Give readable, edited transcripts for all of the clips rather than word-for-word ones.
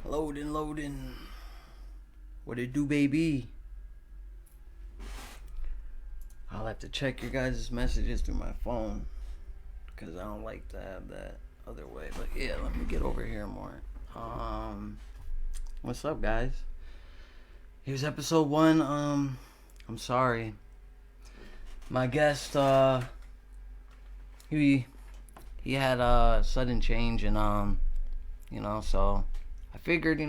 Loading, loading. What it do, baby? I'll have to check your guys' messages through my phone because I don't like to have that other way. But yeah, let me get over here more. What's up, guys? Here's episode 1. I'm sorry. My guest, he had a sudden change, and so I figured,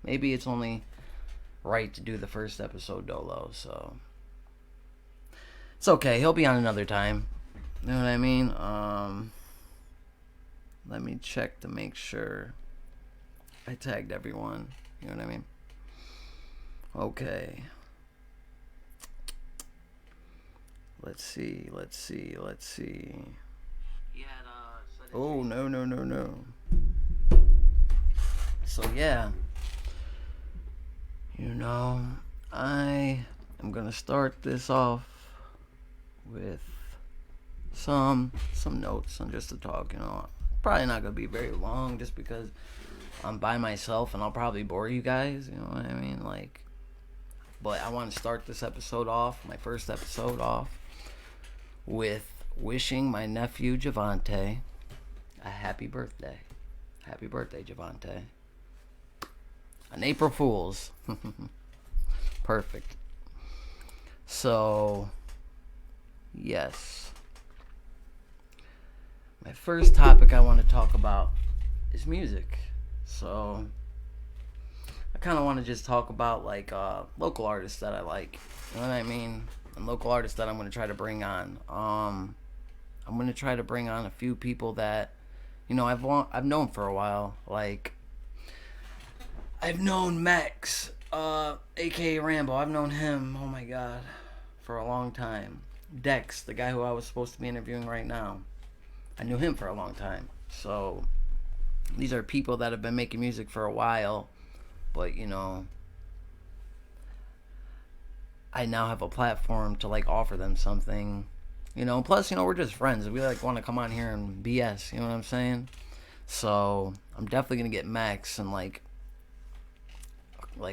maybe it's only right to do the first episode dolo. So it's okay. He'll be on another time. You know what I mean? Let me check to make sure I tagged everyone. You know what I mean? Okay. Let's see. Oh, no. So, yeah. I am going to start this off with some notes on just to talk, Probably not going to be very long just because I'm by myself and I'll probably bore you guys, you know what I mean? But I want to start this episode off, my first episode off, with wishing my nephew Javante a happy birthday. Happy birthday, Javante. An April Fool's. Perfect. So, yes. My first topic I want to talk about is music. So, I kind of want to just talk about local artists that I like. You know what I mean? And local artists that I'm going to try to bring on. I'm going to try to bring on a few people that, I've known for a while. Like, I've known Max, aka Rambo. I've known him, oh my god, for a long time. Dex, the guy who I was supposed to be interviewing right now, I knew him for a long time. So, these are people that have been making music for a while, but, I now have a platform to, offer them something. Plus, we're just friends. We, want to come on here and BS, you know what I'm saying? So, I'm definitely going to get Max and,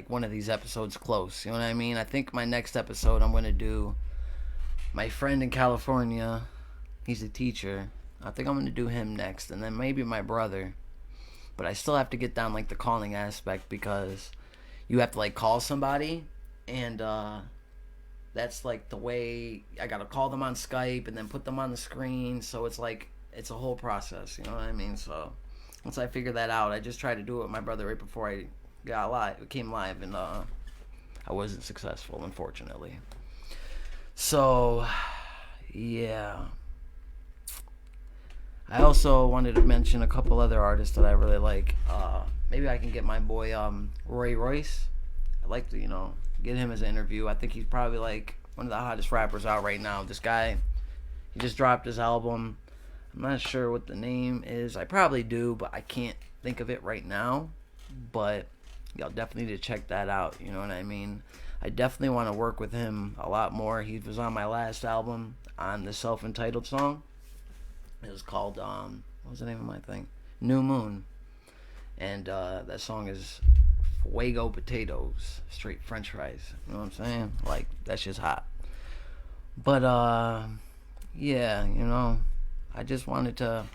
one of these episodes close, you know what I mean? I think my next episode I'm going to do my friend in California. He's a teacher. I think I'm going to do him next, and then maybe my brother. But I still have to get down, the calling aspect, because you have to, call somebody, and, that's the way I gotta call them on Skype and then put them on the screen. So it's it's a whole process, you know what I mean? So once I figure that out, I just tried to do it with my brother right before I came live, and I wasn't successful, unfortunately. So yeah, I also wanted to mention a couple other artists that I really like. Maybe I can get my boy Roy Royce. I'd like to get him as an interview. I think he's probably one of the hottest rappers out right now. This guy, he just dropped his album. I'm not sure what the name is. I probably do, but I can't think of it right now. But y'all definitely need to check that out. You know what I mean? I definitely want to work with him a lot more. He was on my last album on the self-entitled song. It was called what was the name of my thing? New Moon. And that song is Fuego potatoes, straight French fries. You know what I'm saying? That's just hot. But yeah, I just wanted to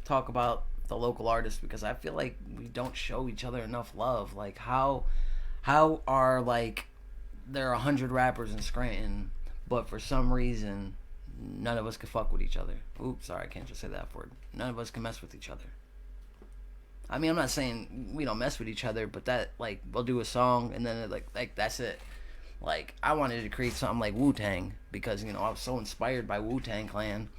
talk about the local artists because I feel like we don't show each other enough love. How are there are 100 rappers in Scranton, but for some reason none of us can fuck with each other. Oops, sorry, I can't just say that word. None of us can mess with each other. I mean, I'm not saying we don't mess with each other, but that, we'll do a song, and then, that's it. I wanted to create something like Wu-Tang, because, I was so inspired by Wu-Tang Clan.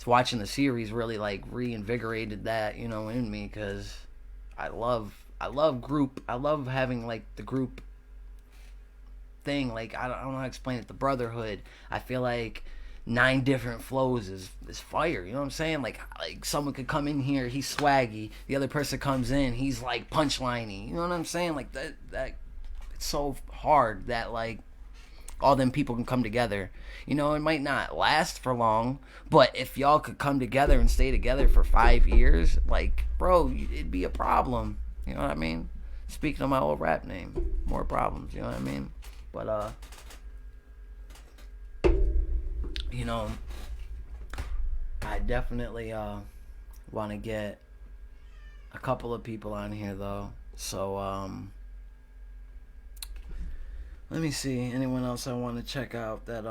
Watching the series really, reinvigorated that, in me, because I love group. I love having, the group thing. I don't know how to explain it. The brotherhood. I feel like 9 different flows is fire. You know what I'm saying? Like someone could come in here, he's swaggy. The other person comes in, he's punchliney. You know what I'm saying? That it's so hard that all them people can come together. You know, it might not last for long, but if y'all could come together and stay together for 5 years, like, bro, it'd be a problem. You know what I mean? Speaking of my old rap name, more problems. You know what I mean? But you know, I definitely want to get a couple of people on here though. So let me see. Anyone else I want to check out that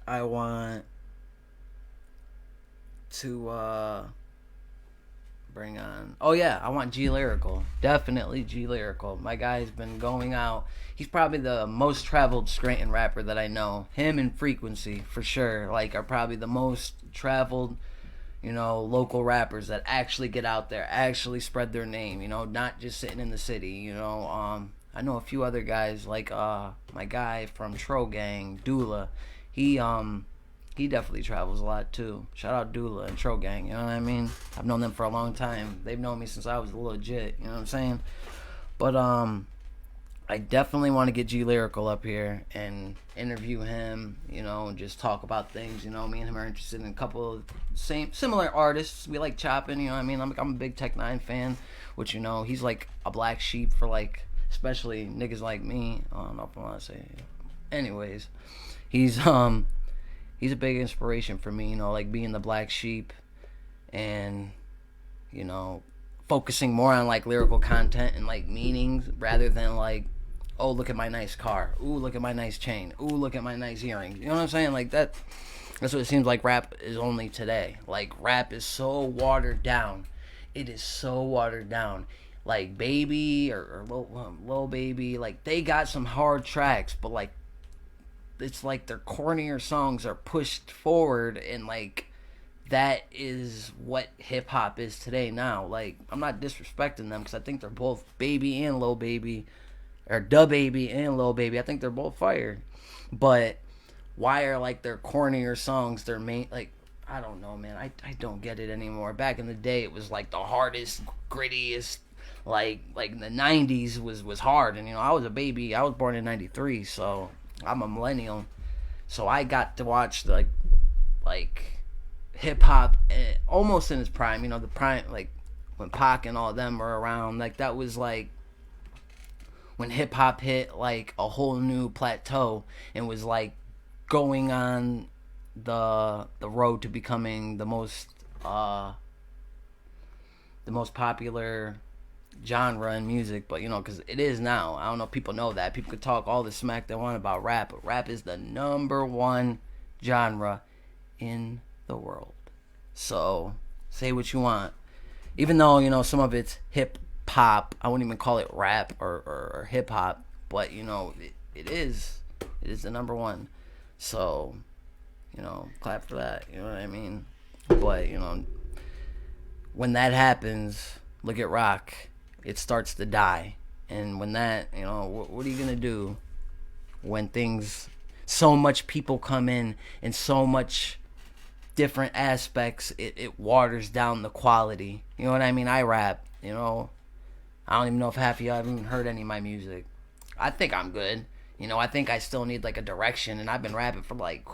I want to bring on? Oh yeah, I want G Lyrical. Definitely G Lyrical. My guy's been going out. He's probably the most traveled Scranton rapper that I know. Him and Frequency for sure, like, are probably the most traveled, you know, local rappers that actually get out there, actually spread their name, you know, not just sitting in the city, you know. I know a few other guys, like my guy from Tro Gang, Dula. He definitely travels a lot too. Shout out Dula and Tro Gang, you know what I mean? I've known them for a long time. They've known me since I was legit, you know what I'm saying? But I definitely want to get G Lyrical up here and interview him, you know, and just talk about things. You know, me and him are interested in a couple of similar artists. We like chopping, you know what I mean? I'm a big Tech Nine fan, which, you know, he's like a black sheep for, like, especially niggas like me. I don't know if I want to say it. Anyways, he's a big inspiration for me, you know, like being the black sheep and, you know, focusing more on like lyrical content and like meanings rather than like, oh, look at my nice car. Ooh, look at my nice chain. Ooh, look at my nice earrings. You know what I'm saying? Like that's what it seems like rap is only today. Like rap is so watered down. It is so watered down. Like Baby or Lil Baby, like they got some hard tracks, but like it's like their cornier songs are pushed forward, and like that is what hip hop is today now. Like I'm not disrespecting them because I think they're both Baby and Lil Baby, or Da Baby and Lil Baby. I think they're both fire, but why are like their cornier songs their main? Like I don't know, man. I don't get it anymore. Back in the day, it was like the hardest, grittiest. Like in the 90s was hard, and you know I was a baby. I was born in 93, so I'm a millennial. So I got to watch like hip hop almost in its prime. You know, the prime, like when Pac and all of them were around. Like that was like when hip hop hit like a whole new plateau and was like going on the road to becoming the most popular genre in music. But you know, because it is now. I don't know if people know that. People could talk all the smack they want about rap, but rap is the number one genre in the world. So say what you want. Even though, you know, some of it's hip hop, I wouldn't even call it rap or hip hop, but you know, it is the number one. So, you know, clap for that, you know what I mean? But, you know, when that happens, look at rock. It starts to die. And when that, you know, what are you going to do when things, so much people come in and so much different aspects, it waters down the quality. You know what I mean? I rap, you know. I don't even know if half of y'all have even heard any of my music. I think I'm good. You know, I think I still need like a direction, and I've been rapping for like,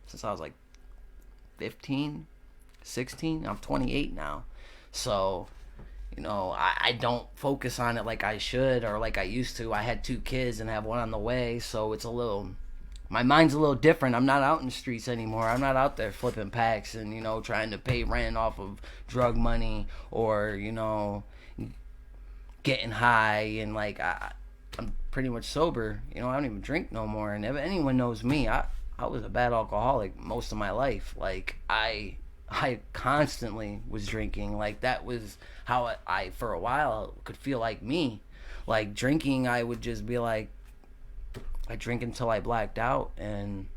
since I was like 15, 16. I'm 28 now. So, you know, I don't focus on it like I should or like I used to. I had 2 kids and have one on the way, so it's a little, my mind's a little different. I'm not out in the streets anymore. I'm not out there flipping packs and, you know, trying to pay rent off of drug money or, you know, getting high and like I'm pretty much sober. You know, I don't even drink no more. And if anyone knows me, I was a bad alcoholic most of my life. Like I constantly was drinking. Like that was how I for a while could feel like me. Like drinking, I would just be like, I drink until I blacked out, and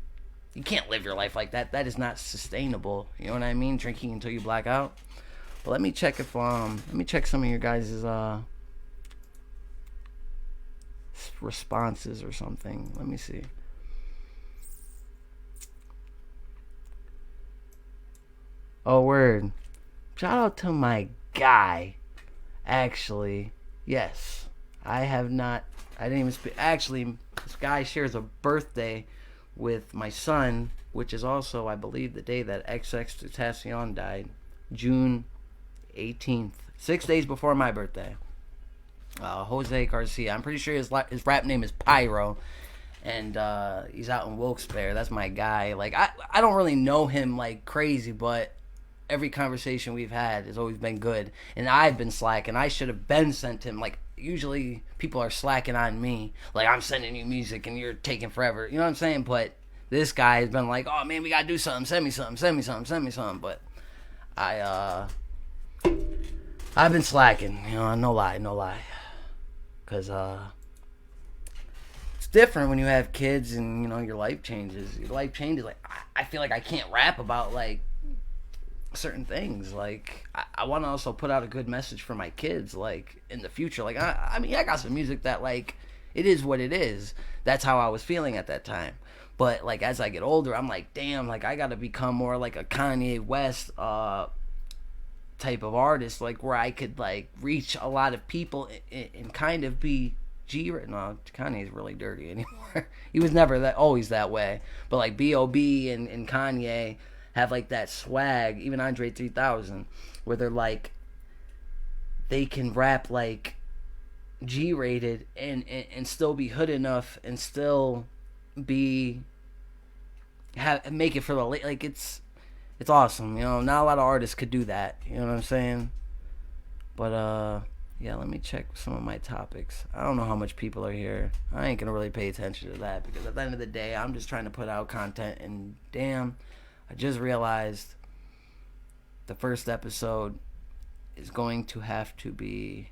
you can't live your life like that. That is not sustainable. You know what I mean? Drinking until you black out. But let me check some of your guys' responses or something. Let me see. Oh, word. Shout out to my guy. Actually, yes. I didn't even speak. Actually, This guy shares a birthday with my son, which is also, I believe, the day that XXXTentacion died, June 18th, 6 days before my birthday. Jose Garcia. I'm pretty sure his rap name is Pyro, and he's out in Wilkes-Barre. That's my guy. Like I don't really know him like crazy, but every conversation we've had has always been good. And I've been slacking. I should have been sent him. Like usually people are slacking on me. Like I'm sending you music and you're taking forever. You know what I'm saying? But this guy has been like, oh man, we gotta do something. Send me something. Send me something. Send me something. But I've been slacking. You know, no lie. Because it's different when you have kids and, you know, your life changes. Your life changes. Like, I feel like I can't rap about, like, certain things. Like, I want to also put out a good message for my kids, like, in the future. Like, I mean, I got some music that, like, it is what it is. That's how I was feeling at that time. But, like, as I get older, I'm like, damn, like, I got to become more like a Kanye West, type of artist, like where I could like reach a lot of people and kind of be no, Kanye's really dirty anymore. He was never always that way, but like B.O.B. and Kanye have like that swag, even Andre 3000, where they're like they can rap like G-rated and still be hood enough and still be make it for the like it's awesome, you know. Not a lot of artists could do that, you know what I'm saying? But yeah, let me check some of my topics. I don't know how much people are here. I ain't gonna really pay attention to that because at the end of the day, I'm just trying to put out content. And damn, I just realized the first episode is going to have to be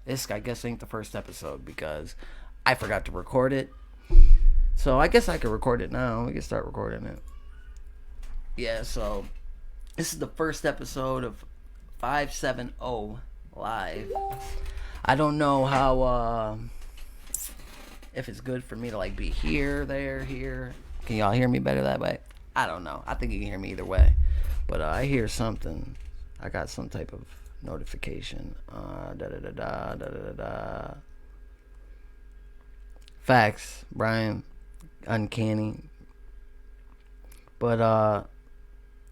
this. I guess ain't the first episode because I forgot to record it. So I guess I could record it now. We can start recording it. Yeah, so this is the first episode of 570 Live. I don't know how, if it's good for me to like be here, there, here. Can y'all hear me better that way? I don't know. I think you can hear me either way. But I hear something. I got some type of notification. Facts, Brian. Uncanny. But,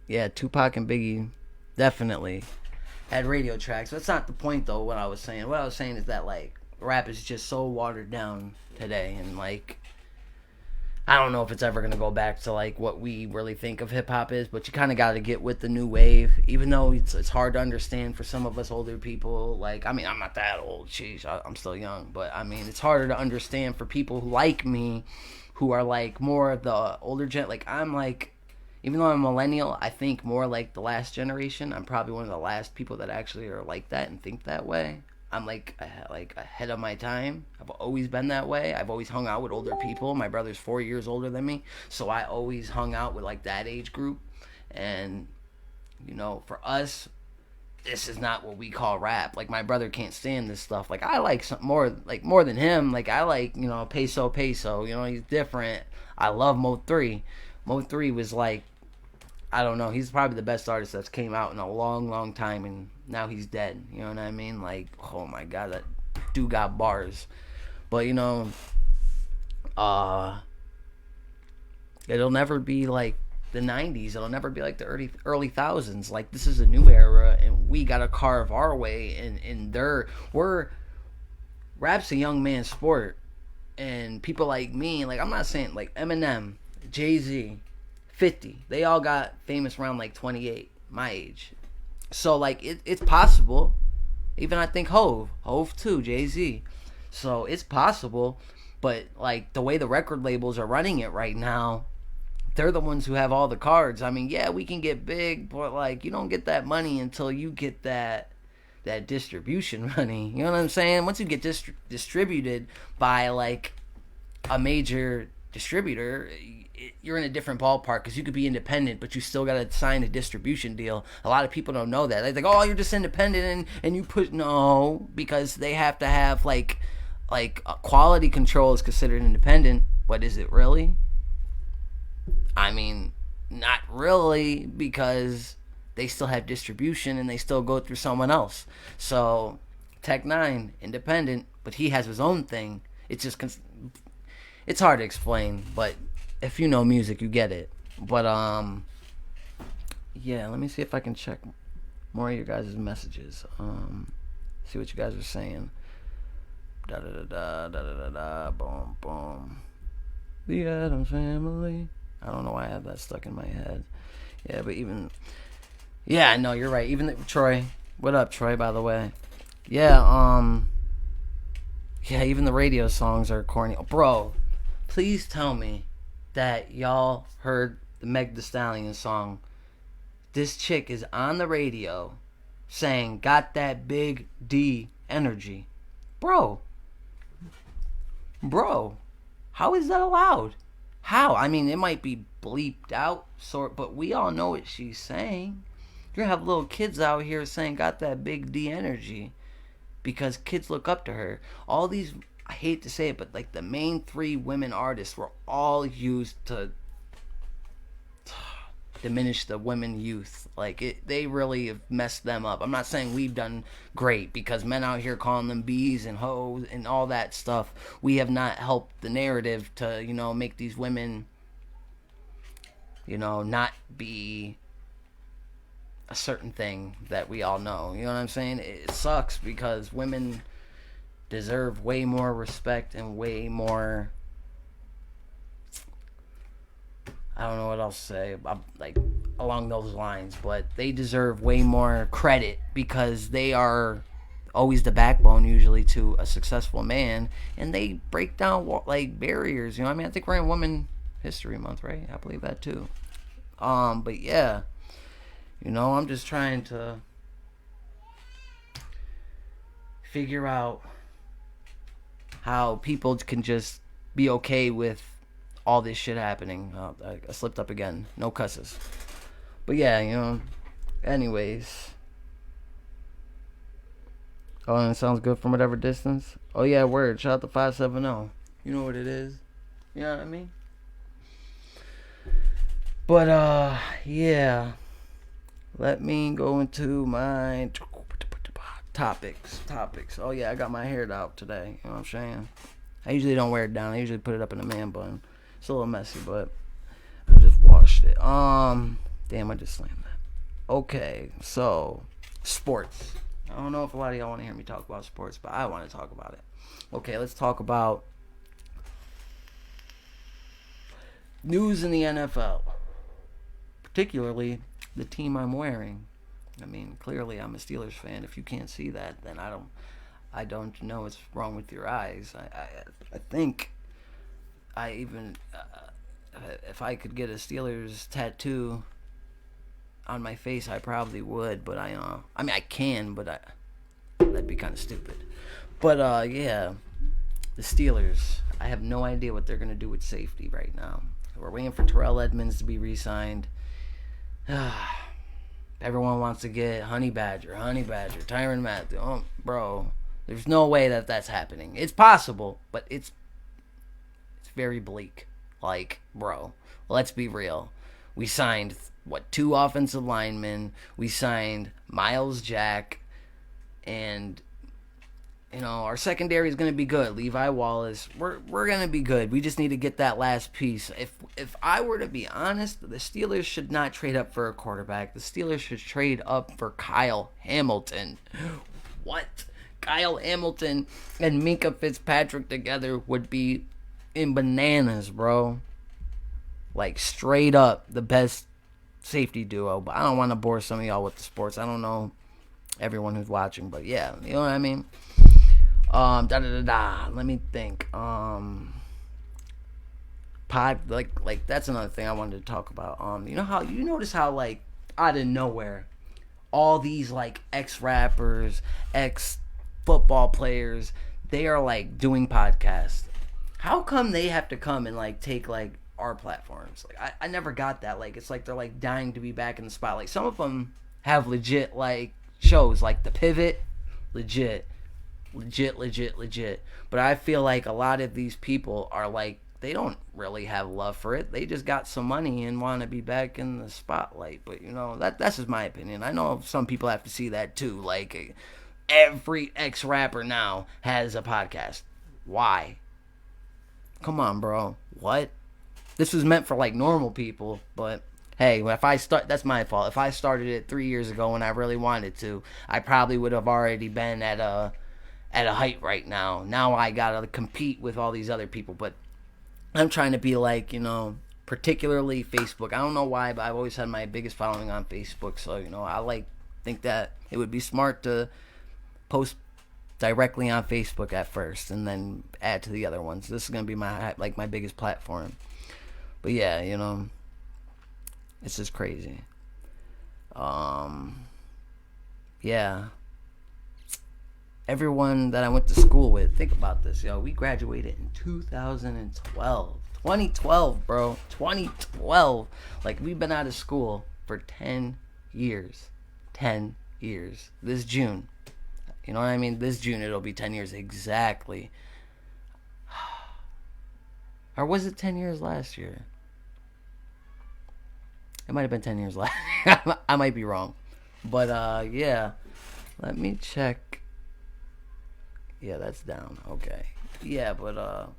yeah, Tupac and Biggie definitely had radio tracks. That's not the point, though, what I was saying. What I was saying is that, like, rap is just so watered down today. And, like, I don't know if it's ever going to go back to, like, what we really think of hip-hop is. But you kind of got to get with the new wave. Even though it's hard to understand for some of us older people. Like, I mean, I'm not that old. Sheesh, I'm still young. But, I mean, it's harder to understand for people who like me, who are, like, more of the older gen. Like, I'm, like... Even though I'm a millennial, I think more like the last generation. I'm probably one of the last people that actually are like that and think that way. I'm like ahead of my time. I've always been that way. I've always hung out with older people. My brother's 4 years older than me, so I always hung out with like that age group. And you know, for us, this is not what we call rap. Like my brother can't stand this stuff. Like I like some more than him. Like I like, you know, Peso. You know, he's different. I love Mo 3. Mo 3 was like, I don't know. He's probably the best artist that's came out in a long, long time, and now he's dead. You know what I mean? Like, oh my god, that dude got bars. But you know, it'll never be like the '90s. It'll never be like the early thousands. Like this is a new era, and we gotta carve our way. And rap's a young man's sport, and people like me, like I'm not saying like Eminem, Jay-Z, 50. They all got famous around like 28, my age. So like it's possible. Even I think Hove too, Jay-Z. So it's possible, but like the way the record labels are running it right now, they're the ones who have all the cards. I mean, yeah, we can get big, but like you don't get that money until you get that distribution money. You know what I'm saying? Once you get distributed by like a major distributor, you're in a different ballpark because you could be independent, but you still got to sign a distribution deal. A lot of people don't know that. They're like, oh, you're just independent and you put... No, because they have to have like quality control is considered independent, but is it really? I mean, not really, because they still have distribution and they still go through someone else. So Tech Nine, independent, but he has his own thing. It's just it's hard to explain, but if you know music, you get it. But yeah, let me see if I can check more of your guys' messages. See what you guys are saying. Da da da da da da da. Boom boom. The Addams Family. I don't know why I have that stuck in my head. Yeah, but yeah, no, you're right. Even Troy. What up, Troy? By the way. Yeah. Yeah, even the radio songs are corny. Bro, please tell me that y'all heard the Meg Thee Stallion song. This chick is on the radio saying, "Got that big D energy." Bro, how is that allowed? How? I mean, it might be bleeped out, but we all know what she's saying. You're gonna have little kids out here saying, "Got that big D energy," because kids look up to her. All these, I hate to say it, but like the main 3 women artists were all used to diminish the women youth. Like they really have messed them up. I'm not saying we've done great, because men out here calling them bees and hoes and all that stuff, we have not helped the narrative to, make these women, not be a certain thing that we all know. You know what I'm saying? It sucks, because women deserve way more respect and way more, I don't know what else to say, like along those lines, but they deserve way more credit, because they are always the backbone usually to a successful man, and they break down like barriers. I mean, I think we're in Women History Month, right? I believe that too. But yeah, I'm just trying to figure out how people can just be okay with all this shit happening. I slipped up again. No cusses. But yeah, anyways. Oh, and it sounds good from whatever distance. Oh yeah, word. Shout out to 570. You know what it is. You know what I mean? But yeah. Let me go into my topics. Oh yeah, I got my hair out today. You know what I'm saying? I usually don't wear it down. I usually put it up in a man bun. It's a little messy, but I just washed it. Damn, I just slammed that. Okay, so sports. I don't know if a lot of y'all want to hear me talk about sports, but I want to talk about it. Okay, let's talk about news in the NFL, particularly the team I'm wearing. I mean, clearly I'm a Steelers fan. If you can't see that, then I don't know what's wrong with your eyes. I think I even if I could get a Steelers tattoo on my face, I probably would. But I mean, I can, but that'd be kind of stupid. But yeah, the Steelers. I have no idea what they're gonna do with safety right now. We're waiting for Terrell Edmonds to be re-signed. Everyone wants to get Honey Badger, Tyrann Mathieu. Oh, bro, there's no way that that's happening. It's possible, but it's very bleak. Like, bro, let's be real. We signed, 2 offensive linemen. We signed Miles Jack. And, our secondary is going to be good. Levi Wallace. We're going to be good. We just need to get that last piece. If I were to be honest, the Steelers should not trade up for a quarterback. The Steelers should trade up for Kyle Hamilton. What? Kyle Hamilton and Minkah Fitzpatrick together would be in bananas, bro. Like, straight up the best safety duo. But I don't want to bore some of y'all with the sports. I don't know everyone who's watching, but yeah, you know what I mean? Let me think. Like that's another thing I wanted to talk about. You notice how like out of nowhere, all these like ex-rappers, ex-football players, they are like doing podcasts. How come they have to come and like take like our platforms? Like I never got that. Like it's like they're like dying to be back in the spotlight. Some of them have legit like shows, like The Pivot, legit. But I feel like a lot of these people are like, they don't really have love for it. They just got some money and want to be back in the spotlight. But that's just my opinion. I know some people have to see that too. Like every ex-rapper now has a podcast. Why? Come on, bro. What? This was meant for like normal people, but hey, if I start, that's my fault. If I started it 3 years ago when I really wanted to, I probably would have already been at a height right now. Now I gotta compete with all these other people, but I'm trying to be like, particularly Facebook. I don't know why, but I've always had my biggest following on Facebook. So I think that it would be smart to post directly on Facebook at first, and then add to the other ones. This is gonna be my biggest platform. But yeah, it's just crazy. Yeah. Everyone that I went to school with, think about this, yo. We graduated in 2012. 2012, bro. 2012. Like, we've been out of school for 10 years. 10 years. This June. You know what I mean? This June it'll be 10 years exactly. Or was it 10 years last year? It might have been 10 years last year. I might be wrong. But, yeah. Let me check. Yeah, that's down. Okay. Yeah, but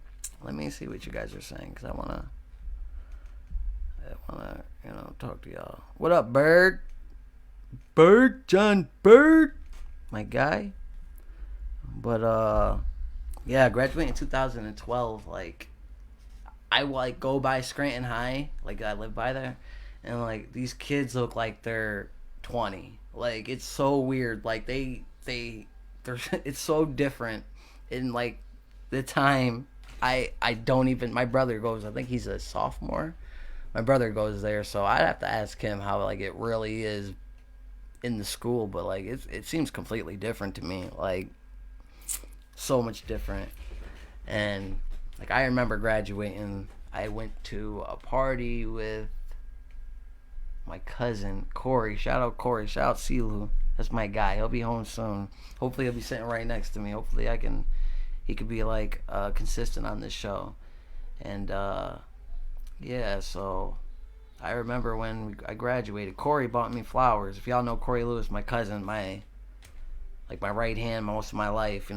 let me see what you guys are saying, because I wanna talk to y'all. What up, Bird? John Bird, my guy. But yeah, graduating in 2012. Like, I like go by Scranton High, like I live by there, and like these kids look like they're 20. Like, it's so weird. Like they're it's so different in like the time. I don't even, my brother goes, I think he's a sophomore. My brother goes there, so I'd have to ask him how like it really is in the school, but like it seems completely different to me, like so much different. And like I remember graduating, I went to a party with my cousin Corey. Shout out Corey. Shout out Silu. That's my guy. He'll be home soon. Hopefully he'll be sitting right next to me. Hopefully he could be like consistent on this show. And yeah, so I remember when I graduated, Corey bought me flowers. If y'all know Corey Lewis, my cousin, my right hand most of my life.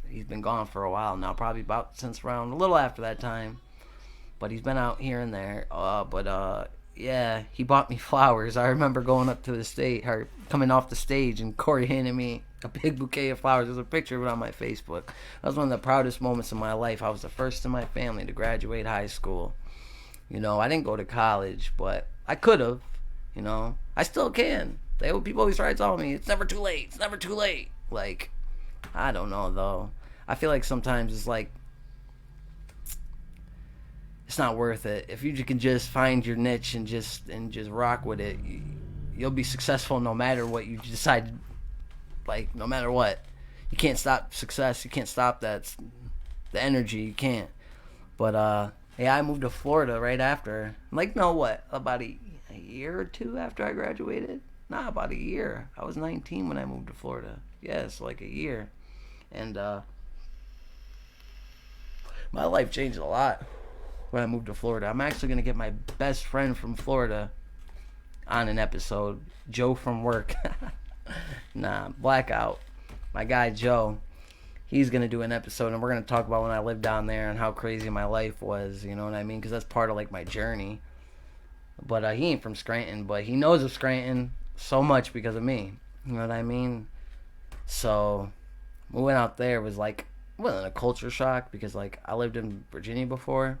He's been gone for a while now, probably about since around a little after that time. But he's been out here and there. Yeah, he bought me flowers. I remember going up to the stage, or coming off the stage, and Corey handed me a big bouquet of flowers. There's a picture of it on my Facebook. That was one of the proudest moments of my life. I was the first in my family to graduate high school. I didn't go to college, but I could have. I still can. People always try to tell me, it's never too late. It's never too late. Like, I don't know, though. I feel like sometimes it's like, it's not worth it. If you can just find your niche and just rock with it, you'll be successful no matter what you decide. Like, no matter what, you can't stop success. You can't stop the energy. You can't. But yeah, I moved to Florida right after. Like, no, what? About a year or two after I graduated? Nah, about a year. I was 19 when I moved to Florida. Yeah, so like a year. And my life changed a lot when I moved to Florida. I'm actually going to get my best friend from Florida on an episode. Joe from work. Nah, blackout. My guy Joe. He's going to do an episode, and we're going to talk about when I lived down there and how crazy my life was, you know what I mean? Because that's part of, like, my journey. But he ain't from Scranton, but he knows of Scranton so much because of me. You know what I mean? So, moving out there was, like, it wasn't a culture shock because, like, I lived in Virginia before.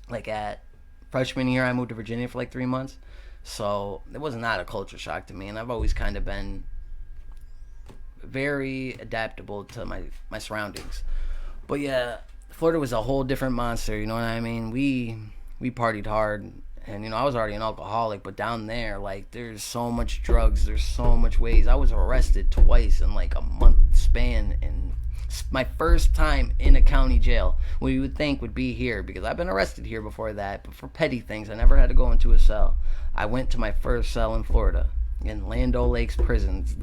Like, at freshman year, I moved to Virginia for, like, 3 months. So, it was not a culture shock to me, and I've always kind of been very adaptable to my surroundings. But yeah, Florida was a whole different monster, you know what I mean? We partied hard, and I was already an alcoholic, but down there, like, there's so much drugs, there's so much ways. I was arrested twice in like a month span, and my first time in a county jail, what you would think would be here, because I've been arrested here before that, but for petty things. I never had to go into a cell. I went to my first cell in Florida, in Land O'Lakes prisons.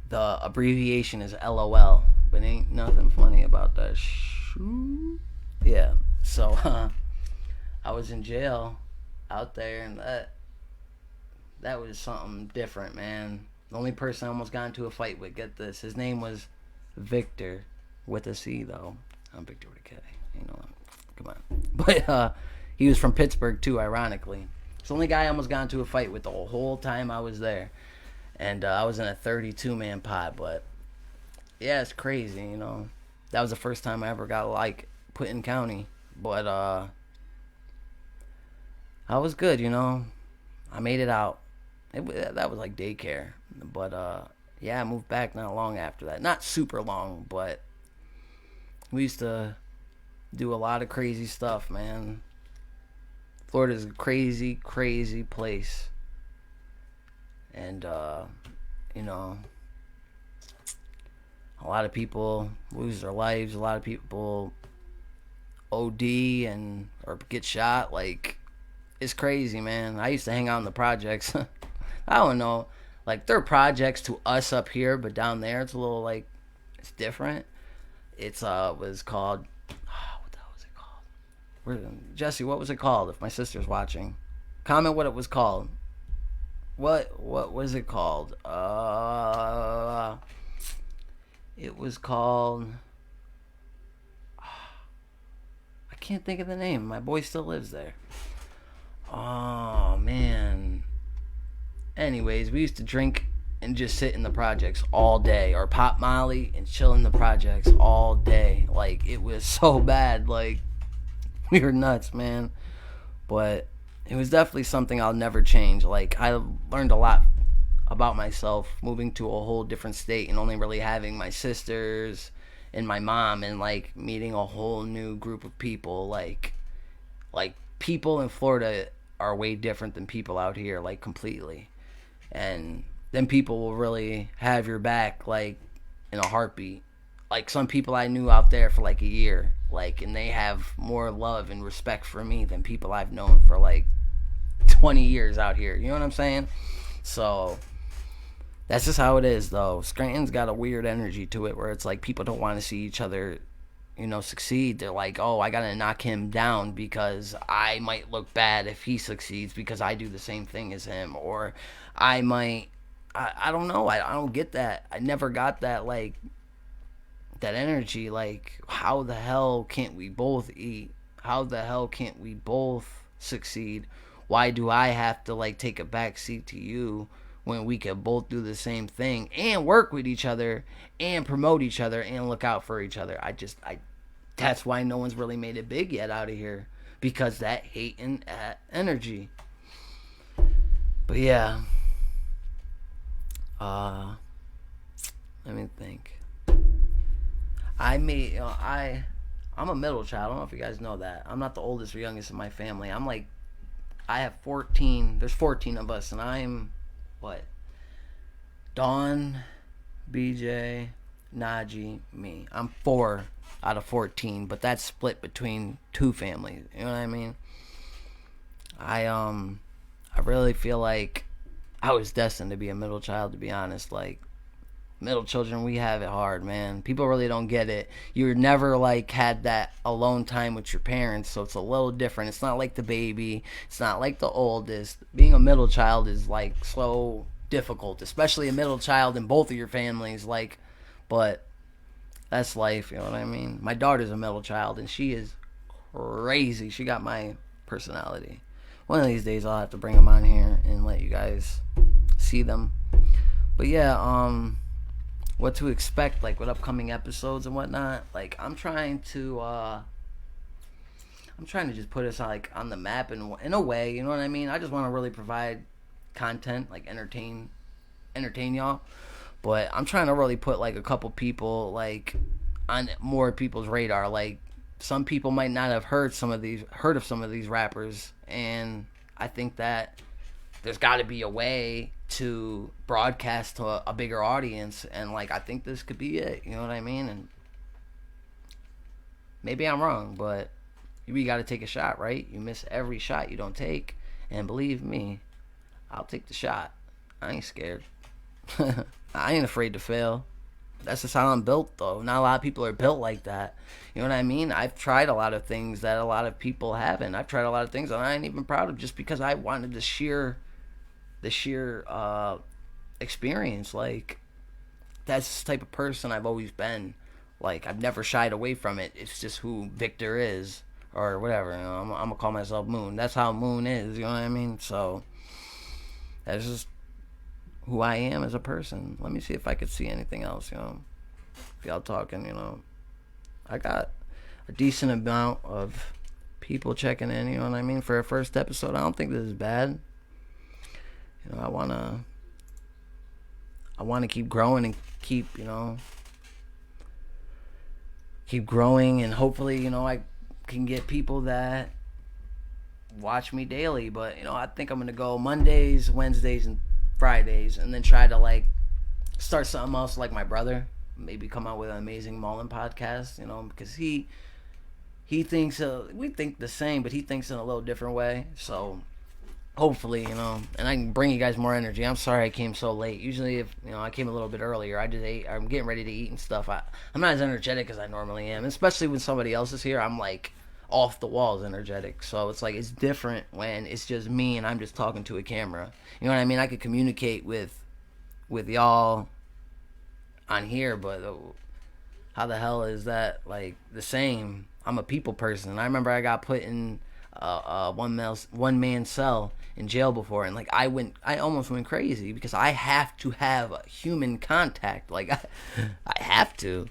The abbreviation is LOL, but ain't nothing funny about that. Yeah, so I was in jail out there, and that was something different, man. The only person I almost got into a fight with, get this, his name was Victor, with a C though. I'm Victor with a K. You know, come on. But he was from Pittsburgh too, ironically. It's the only guy I almost got into a fight with the whole time I was there. And I was in a 32-man pod, but yeah, it's crazy, you know. That was the first time I ever got like put in county, but I was good, you know. I made it out. That was like daycare, but yeah, I moved back not long after that. Not super long, but we used to do a lot of crazy stuff, man. Florida's a crazy, crazy place, and you know, a lot of people lose their lives. A lot of people OD and or get shot. Like, it's crazy, man. I used to hang out in the projects. I don't know. Like, there are projects to us up here, but down there it's a little like it's different. It's was called what the hell was it called? Jesse, what was it called? If my sister's watching, comment what it was called. What was it called? It was called. I can't think of the name. My boy still lives there. Oh man. Anyways, we used to drink and just sit in the projects all day, or pop Molly and chill in the projects all day. Like, it was so bad. Like, we were nuts, man. But it was definitely something I'll never change. Like, I learned a lot about myself moving to a whole different state and only really having my sisters and my mom, and like meeting a whole new group of people. Like people in Florida are way different than people out here, like completely. And then people will really have your back like in a heartbeat. Like, some people I knew out there for like a year, like, and they have more love and respect for me than people I've known for like 20 years out here. You know what I'm saying? So that's just how it is, though. Scranton's got a weird energy to it where it's like people don't want to see each other, you know, succeed. They're like, oh, I gotta knock him down because I might look bad if he succeeds because I do the same thing as him. Or I might, I don't know. I don't get that. I never got that, like, that energy. Like, how the hell can't we both eat? How the hell can't we both succeed? Why do I have to, like, take a back seat to you when we could both do the same thing and work with each other and promote each other and look out for each other? That's why no one's really made it big yet out of here, because that hate and energy. But yeah, let me think. I'm a middle child. I don't know if you guys know that. I'm not the oldest or youngest in my family. I have 14. There's 14 of us, and I'm what? Dawn, BJ, Najee, me. I'm 4 out of 14, but that's split between 2 families. You know what I mean? I really feel like I was destined to be a middle child, to be honest. Like, middle children, we have it hard, man. People really don't get it. You're never like had that alone time with your parents, so it's a little different. It's not like the baby. It's not like the oldest. Being a middle child is like so difficult, especially a middle child in both of your families. Like, but that's life, you know what I mean? My daughter's a middle child, and she is crazy. She got my personality. One of these days I'll have to bring them on here and let you guys see them. But yeah, what to expect, like, with upcoming episodes and whatnot. Like, I'm trying to just put us like on the map in a way, you know what I mean? I just want to really provide content, like entertain y'all. But I'm trying to really put like a couple people like on more people's radar. Like, some people might not have heard of some of these rappers, and I think that there's got to be a way to broadcast to a bigger audience, and like, I think this could be it, you know what I mean? And maybe I'm wrong, but you got to take a shot, right? You miss every shot you don't take, and believe me, I'll take the shot. I ain't scared. I ain't afraid to fail. That's just how I'm built, though. Not a lot of people are built like that. You know what I mean? I've tried a lot of things that a lot of people haven't. I've tried a lot of things that I ain't even proud of, just because I wanted the sheer experience. Like, that's the type of person I've always been. Like, I've never shied away from it. It's just who Victor is, or whatever. You know, I'm gonna call myself Moon. That's how Moon is. You know what I mean? So that's just who I am as a person. Let me see if I could see anything else. You know, if y'all talking, you know, I got a decent amount of people checking in. You know what I mean? For a first episode, I don't think this is bad. You know, I wanna keep growing and keep, you know, keep growing, and hopefully, you know, I can get people that watch me daily. But, you know, I think I'm gonna go Mondays, Wednesdays, and Fridays, and then try to like start something else like my brother. Maybe come out with an Amazing Mullen podcast, you know, because he thinks we think the same, but he thinks in a little different way. So hopefully, you know, and I can bring you guys more energy. I'm sorry I came so late. Usually, if you know, I came a little bit earlier. I just ate. I'm getting ready to eat and stuff. I'm not as energetic as I normally am, especially when somebody else is here. I'm like off the walls energetic. So it's like it's different when it's just me and I'm just talking to a camera. You know what I mean? I could communicate with y'all on here, but how the hell is that like the same? I'm a people person. I remember I got put in one man cell in jail before, and like I almost went crazy because I have to have a human contact. Like I have to.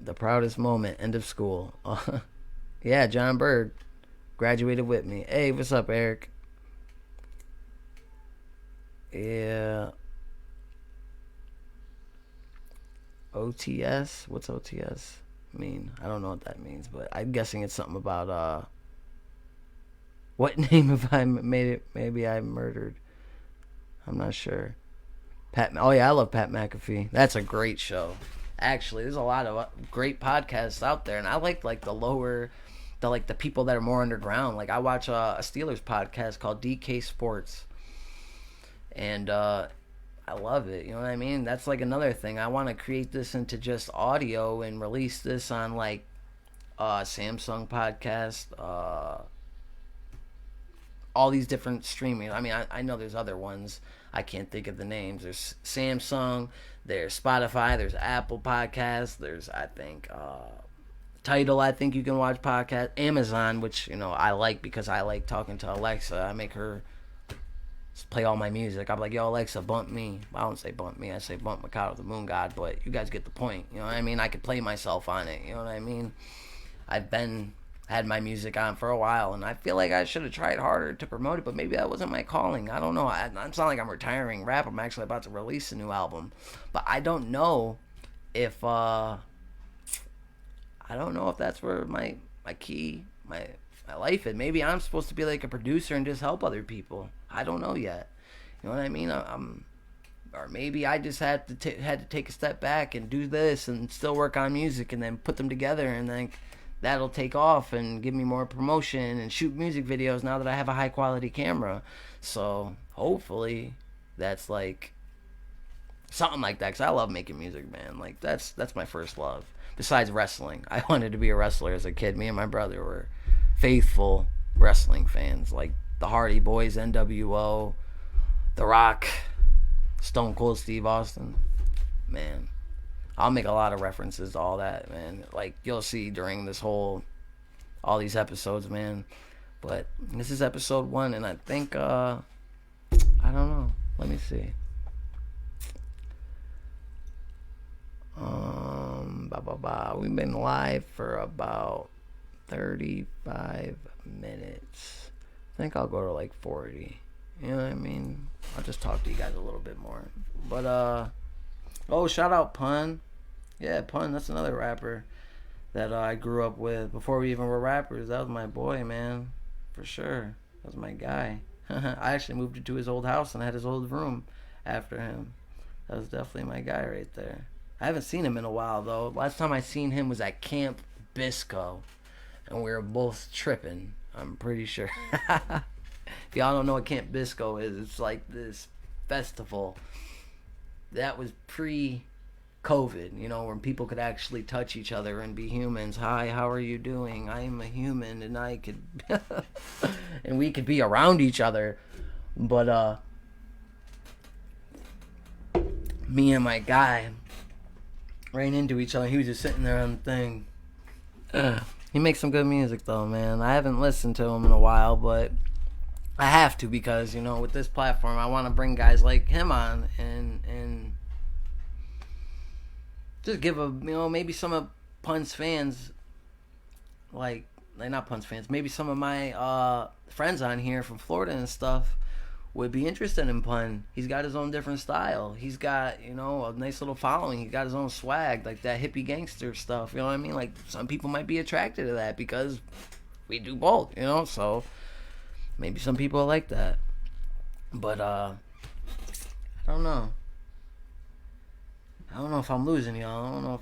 The proudest moment, end of school. Yeah, John Bird graduated with me. Hey, what's up, Eric? Yeah. OTS? What's OTS mean? I don't know what that means, but I'm guessing it's something about what name have I made it? Maybe I murdered. I'm not sure. Oh yeah, I love Pat McAfee. That's a great show. Actually, there's a lot of great podcasts out there, and I like the people that are more underground. Like I watch a Steelers podcast called DK Sports, and I love it. You know what I mean? That's like another thing. I want to create this into just audio and release this on like Samsung podcast, all these different streaming. I mean, I know there's other ones. I can't think of the names. There's Samsung, there's Spotify, there's Apple Podcasts, there's, I think, Tidal, I think you can watch podcasts. Amazon, which, you know, I like because I like talking to Alexa. I make her play all my music. I'm like, yo, Alexa, bump me. I don't say bump me. I say bump Mikado, the Moon God, but you guys get the point. You know what I mean? I could play myself on it. You know what I mean? Had my music on for a while, and I feel like I should have tried harder to promote it, but maybe that wasn't my calling. I don't know. It's not like I'm retiring rap. I'm actually about to release a new album, but I don't know if that's where my life is. Maybe I'm supposed to be like a producer and just help other people. I don't know yet. You know what I mean? Or maybe I just had to take a step back and do this and still work on music and then put them together, and then that'll take off and give me more promotion and shoot music videos now that I have a high quality camera. So hopefully that's like something like that, because I love making music, man. Like that's my first love besides wrestling. I wanted to be a wrestler as a kid. Me and my brother were faithful wrestling fans, like the Hardy Boys, NWO, The Rock, Stone Cold Steve Austin. Man, I'll make a lot of references to all that, man. Like, you'll see during all these episodes, man. But this is episode 1, and I think, I don't know. Let me see. We've been live for about 35 minutes. I think I'll go to like 40. You know what I mean? I'll just talk to you guys a little bit more. But, shout out Pun. Yeah, Pun, that's another rapper that I grew up with before we even were rappers. That was my boy, man, for sure. That was my guy. I actually moved into his old house and had his old room after him. That was definitely my guy right there. I haven't seen him in a while, though. Last time I seen him was at Camp Bisco, and we were both tripping, I'm pretty sure. If y'all don't know what Camp Bisco is, it's like this festival that was pre-COVID, you know, when people could actually touch each other and be humans. Hi, how are you doing? I am a human, and I could and we could be around each other. But me and my guy, ran into each other. He was just sitting there on the thing. He makes some good music though, man. I haven't listened to him in a while, but I have to because with this platform, I want to bring guys like him on and just give maybe some of Pun's fans like not Pun's fans, maybe some of my friends on here from Florida and stuff would be interested in Pun. He's got his own different style. He's got, a nice little following. He's got his own swag, like that hippie gangster stuff. You know what I mean? Like, some people might be attracted to that because we do both, so maybe some people like that. But, I don't know. I don't know if I'm losing y'all. I don't know if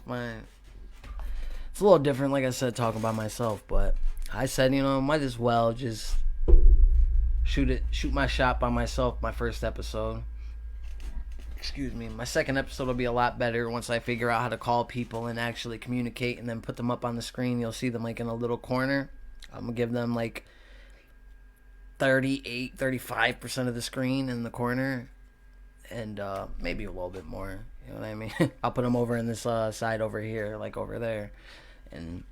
it's a little different, like I said, talking about myself, but I said, might as well just shoot my shot by myself. My first episode, excuse me, my second episode will be a lot better once I figure out how to call people and actually communicate and then put them up on the screen. You'll see them like in a little corner. I'm gonna give them like 35% of the screen in the corner, and maybe a little bit more, you know what I mean? I'll put them over in this side over here, like over there, and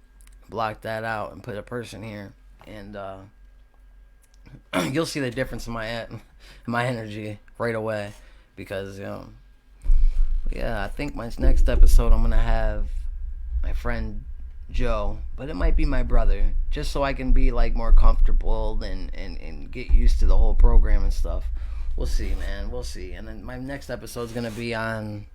block that out and put a person here, and you'll see the difference in my energy right away, because yeah, I think my next episode I'm gonna have my friend Joe, but it might be my brother, just so I can be like more comfortable and get used to the whole program and stuff. We'll see, man. We'll see. And then my next episode is gonna be on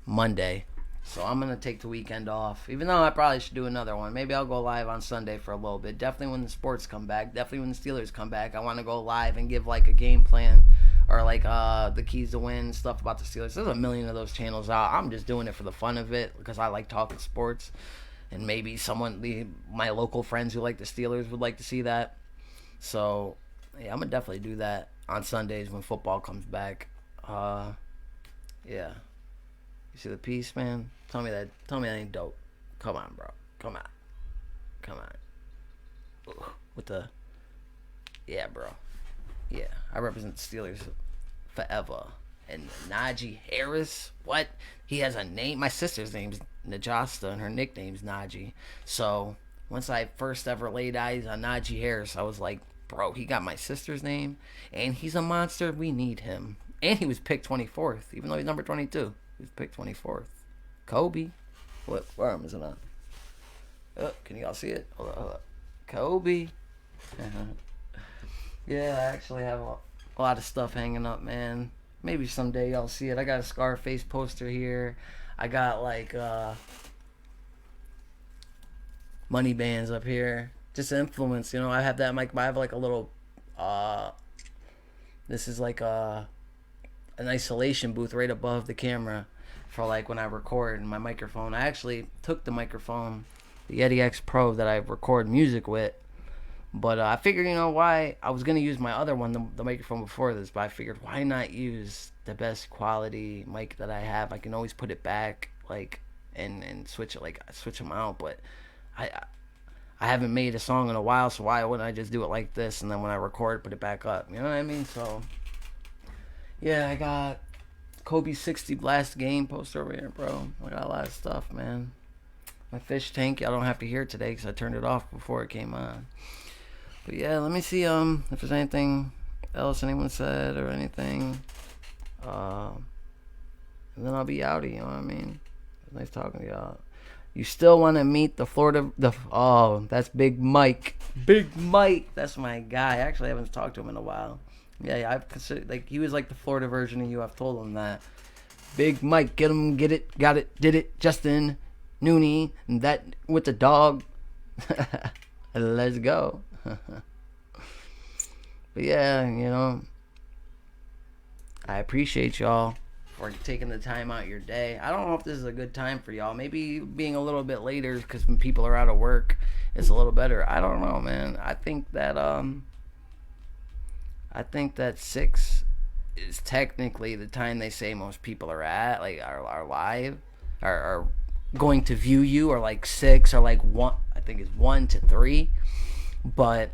Monday. So I'm going to take the weekend off. Even though I probably should do another one. Maybe I'll go live on Sunday for a little bit. Definitely when the sports come back. Definitely when the Steelers come back. I want to go live and give like a game plan. Or like the keys to win, stuff about the Steelers. There's a million of those channels out. I'm just doing it for the fun of it. Because I like talking sports. And maybe my local friends who like the Steelers would like to see that. So, yeah, I'm going to definitely do that on Sundays when football comes back. Yeah. You see the piece, man? Tell me that ain't dope. Come on, bro. Come on. With the... Yeah, bro. Yeah, I represent the Steelers forever. And Najee Harris, what? He has a name. My sister's name's Najasta, and her nickname's Najee. So, once I first ever laid eyes on Najee Harris, I was like, bro, he got my sister's name, and he's a monster. We need him. And he was picked 24th, even though he's number 22. He was picked 24th. Kobe. What arm is it on? Oh, can y'all see it? Hold up. Kobe. Yeah, I actually have a lot of stuff hanging up, man. Maybe someday y'all see it. I got a Scarface poster here. I got like money bands up here. Just influence, I have that. I have like a little. This is like an isolation booth right above the camera for like when I record my microphone. I actually took the microphone, the Yeti X Pro that I record music with, but I figured, why I was gonna use my other one, the microphone before this, but I figured why not use the best quality mic that I have. I can always put it back, like, and switch them out, but I haven't made a song in a while, so why wouldn't I just do it like this, and then when I record, put it back up? You know what I mean? So, yeah, I got Kobe 60 Blast game poster over here, bro. I got a lot of stuff, man. My fish tank, I don't have to hear it today because I turned it off before it came on. But yeah, let me see if there's anything else anyone said or anything. And then I'll be outie, you know what I mean? Nice talking to y'all. You still want to meet that's Big Mike. Big Mike, that's my guy. Actually, I haven't talked to him in a while. Yeah, I've considered, like, he was like the Florida version of you. I've told him that. Big Mike, get him, get it, got it, did it. Justin Nooney, and that with the dog. Let's go. But yeah, I appreciate y'all for taking the time out your day. I don't know if this is a good time for y'all. Maybe being a little bit later because when people are out of work is a little better. I don't know, man. I think that 6 is technically the time they say most people are at, like, are live, are going to view you, or like 6, or like 1, I think it's 1 to 3. But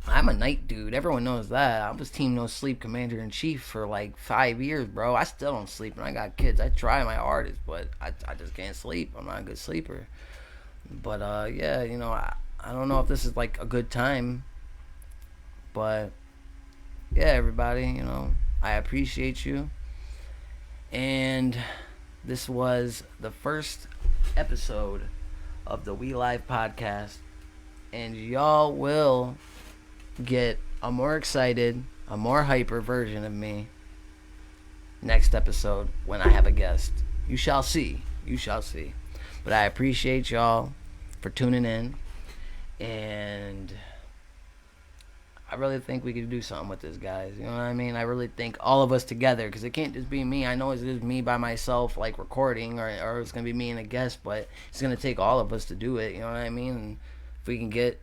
I'm a night dude. Everyone knows that. I was Team No Sleep Commander in Chief for like 5 years, bro. I still don't sleep, and I got kids. I try my hardest, but I just can't sleep. I'm not a good sleeper. But yeah, I don't know if this is like a good time, but yeah, everybody, I appreciate you. And this was the first episode of the We Live podcast, and y'all will get a more excited, a more hyper version of me next episode when I have a guest. You shall see. You shall see. But I appreciate y'all for tuning in, and I really think we could do something with this, guys. You know what I mean? I really think all of us together, because it can't just be me. I know it's just me by myself, like recording, or it's going to be me and a guest, but it's going to take all of us to do it. You know what I mean? And if we can get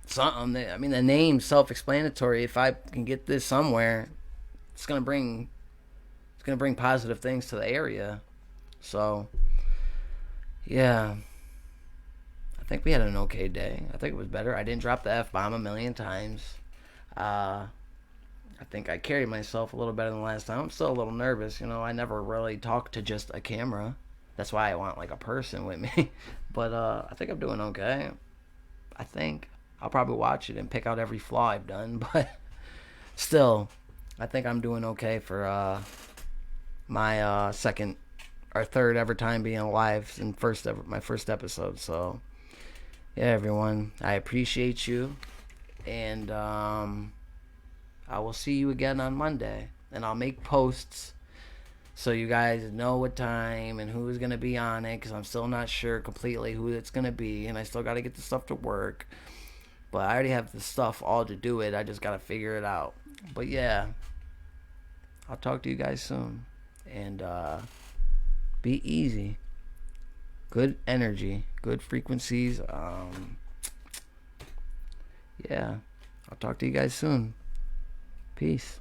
something, the name's self-explanatory. If I can get this somewhere, it's going to bring positive things to the area. So, yeah. I think we had an okay day. I think it was better. I didn't drop the F-bomb a million times. I think I carried myself a little better than last time. I'm still a little nervous. I never really talked to just a camera. That's why I want like a person with me. But I think I'm doing okay. I think I'll probably watch it and pick out every flaw I've done. But still, I think I'm doing okay for my second or third ever time being alive and my first episode. So yeah, everyone, I appreciate you. And I will see you again on Monday. And I'll make posts so you guys know what time and who's going to be on it. Because I'm still not sure completely who it's going to be. And I still got to get the stuff to work. But I already have the stuff all to do it. I just got to figure it out. But yeah, I'll talk to you guys soon. And be easy. Good energy. Good frequencies. Yeah, I'll talk to you guys soon. Peace.